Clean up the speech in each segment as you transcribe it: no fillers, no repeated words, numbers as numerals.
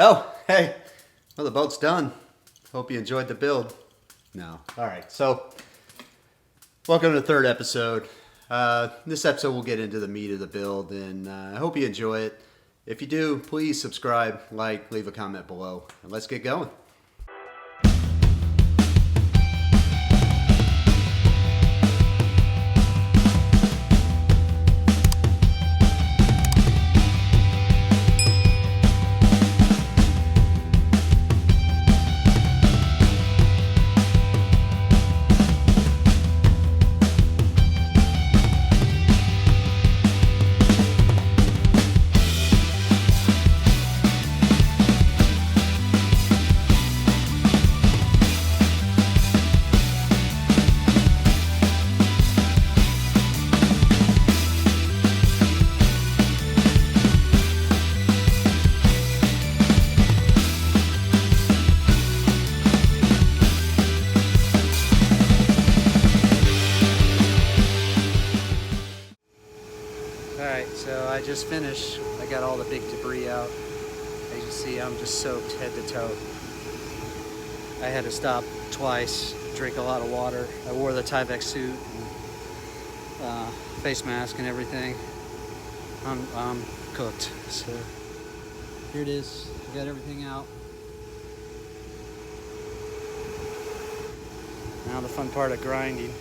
Oh, hey. Well, the boat's done. Hope you enjoyed the build. No. All right. So, welcome to the third episode. This episode we'll get into the meat of the build, and I hope you enjoy it. If you do, please subscribe, like, leave a comment below, and let's get going. Alright, so I just finished. I got all the big debris out. As you see, I'm just soaked head to toe. I had to stop twice, drink a lot of water. I wore the Tyvek suit, and, face mask and everything. I'm cooked. So here it is. I got everything out. Now the fun part of grinding.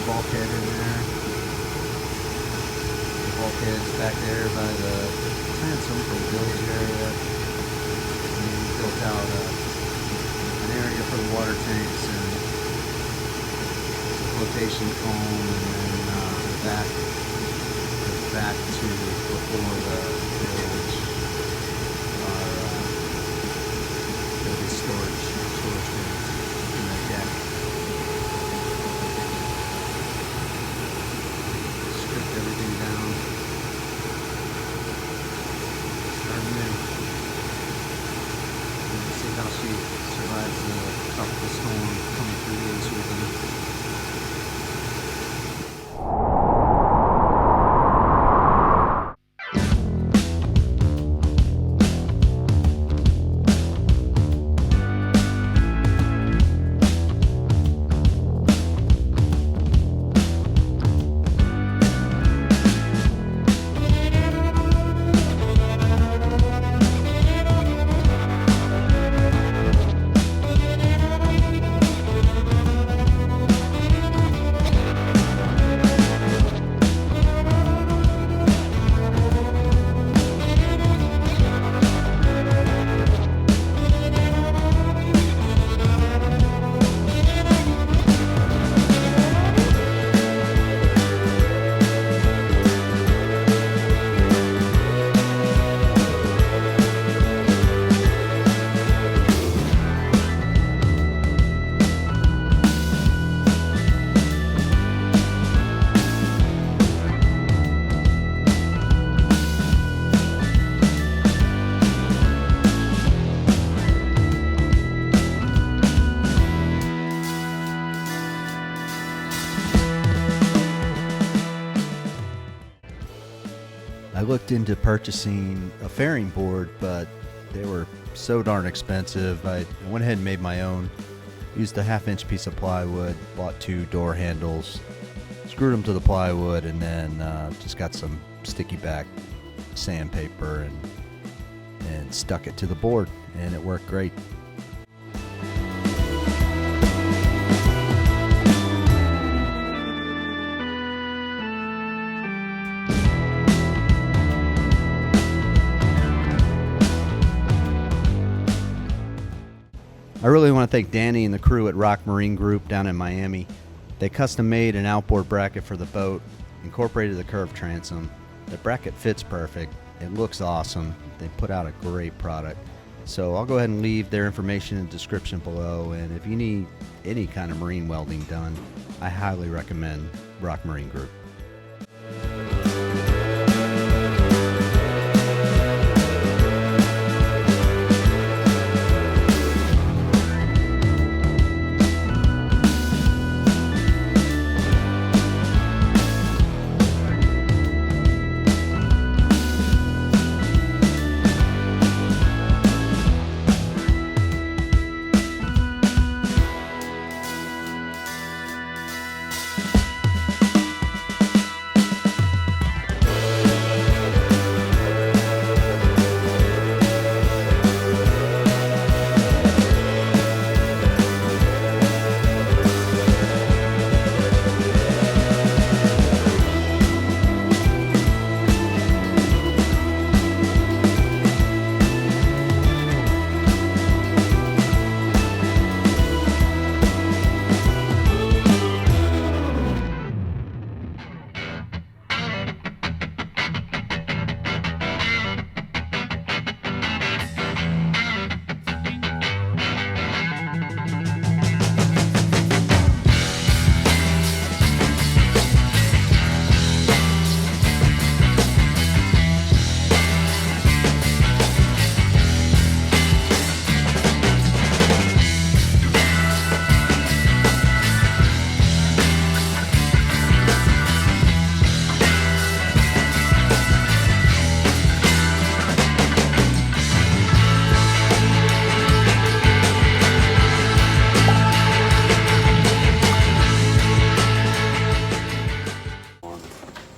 bulkhead in there. The bulkhead's back there by the transom for the village area. And we built out an area for the water tanks and flotation foam, and then back, back to before the build our storage bins in the deck. Stripped everything down. Starting new. Let's see how she survives the tropical storm coming through the ice weekend. I looked into purchasing a fairing board, but they were so darn expensive. I went ahead and made my own. Used a 1/2-inch piece of plywood, bought 2 door handles, screwed them to the plywood, and then just got some sticky back sandpaper and stuck it to the board, and it worked great. I really want to thank Danny and the crew at Rock Marine Group down in Miami. They custom made an outboard bracket for the boat, incorporated the curved transom. The bracket fits perfect. It looks awesome. They put out a great product. So I'll go ahead and leave their information in the description below. And if you need any kind of marine welding done, I highly recommend Rock Marine Group.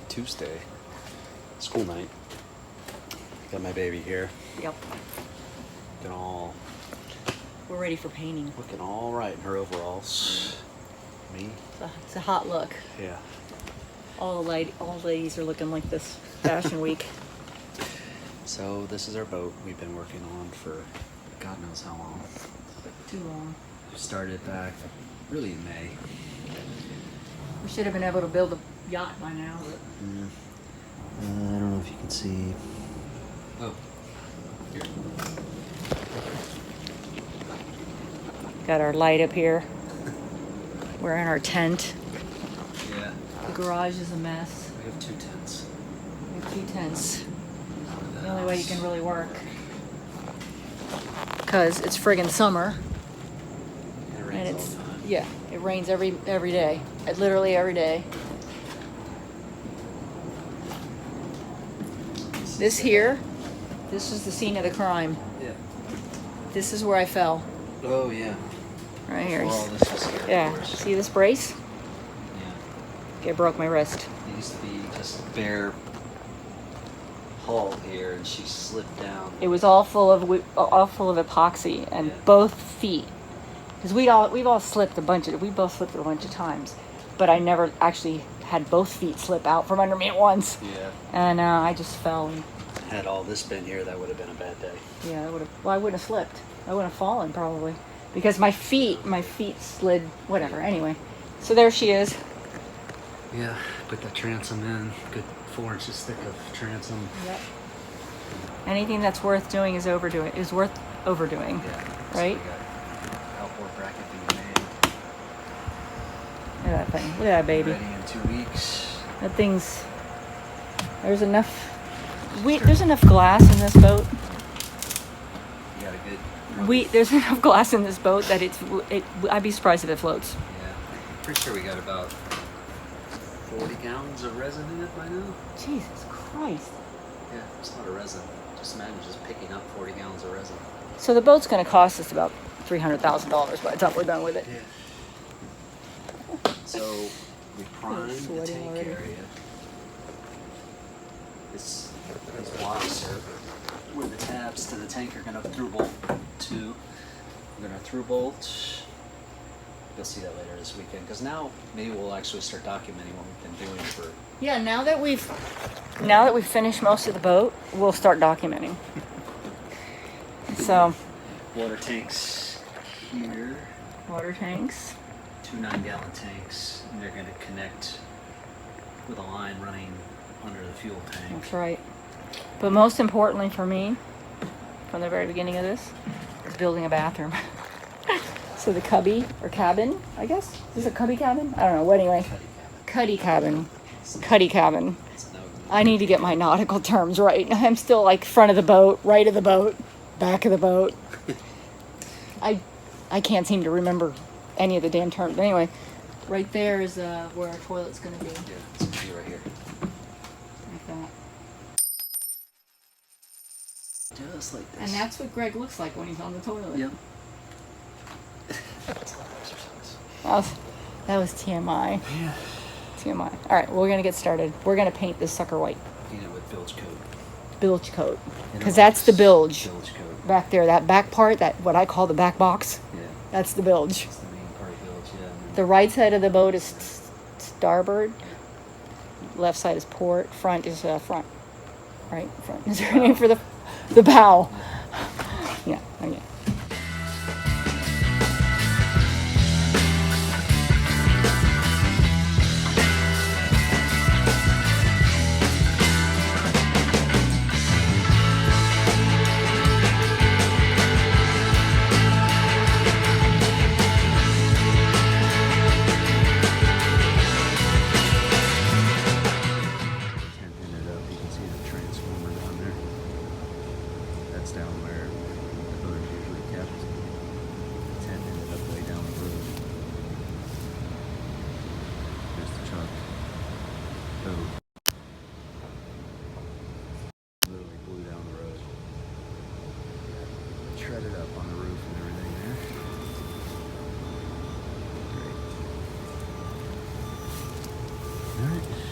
Tuesday, school night. Got my baby here. Yep. We're ready for painting. Looking all right in her overalls. Me? It's a hot look. Yeah. All the ladies are looking like this fashion week. So this is our boat we've been working on for God knows how long. Too long. We started back really in May. We should have been able to build a yacht by now. But... Yeah. I don't know if you can see. Oh, here. Got our light up here. We're in our tent. Yeah. The garage is a mess. We have 2 tents. We have 2 tents. The only way you can really work. Because it's friggin' summer. And it rains all the time. Yeah, it rains every day. Literally every day. This here, this is the scene of the crime. Yeah. This is where I fell. Oh, yeah. Right here. Before all this was here, of Yeah. course. See this brace? Yeah. Okay, broke my wrist. It used to be just bare hull here, and she slipped down. It was all full of epoxy, and Yeah. both feet. Because we've all slipped we both slipped a bunch of times, but I never actually had both feet slip out from under me at once. Yeah. And I just fell. And, Had all this been here, that would have been a bad day. yeah, I wouldn't have slipped. I wouldn't have fallen probably, because my feet slid. Whatever. Anyway, so there she is. Yeah, put that transom in. Good 4 inches thick of transom. Yep. Anything that's worth doing is worth overdoing. Yeah. Right? So we got outboard bracket being made. Look at that thing. Look at that baby. Ready in 2 weeks. That thing's. There's enough glass in this boat. You got a good. There's enough glass in this boat that I'd be surprised if it floats. Yeah. Pretty sure we got about 40 gallons of resin in it by now. Jesus Christ. Yeah, it's a lot of resin. Just imagine just picking up 40 gallons of resin. So the boat's going to cost us about $300,000 by the time we're done with it. Yeah. So we primed the sweating tank already. area. These blocks are where the tabs to the tank are going to through bolt to. We're going to through bolt. You'll see that later this weekend, because now maybe we'll actually start documenting what we've been doing for. Yeah, now that we've finished most of the boat, we'll start documenting. So, Water tanks here. water tanks. 2 9-gallon tanks, and they're going to connect with a line running under the fuel tank. That's right. But most importantly for me, from the very beginning of this, is building a bathroom. So the cubby or cabin, I guess. Is this a cubby cabin? I don't know. Well, anyway, cuddy cabin. Cuddy cabin. I need to get my nautical terms right. I'm still like front of the boat, right of the boat, back of the boat. I can't seem to remember any of the damn terms. But anyway, right there is where our toilet's going to be. Yeah, it's going to be right here. Like that. Just like this. And that's what Greg looks like when he's on the toilet. Yep. That was TMI. Yeah. TMI. All right, we're going to get started. We're going to paint this sucker white. Paint it with bilge coat. Bilge coat. Because that's the bilge. Bilge coat. Back there, that back part, that what I call the back box, Yeah. that's the bilge. That's the main part of bilge, yeah. The right side of the boat is starboard. Left side is port. Front is front. Right? Front. Is there a name for the bow? Yeah. Okay. You can see the transformer down there. That's down where the boat is usually kept. The tent ended up way down the road. There's the truck. Boat. Literally blew down the road. Shredded up on the roof and everything there. Great. Alright.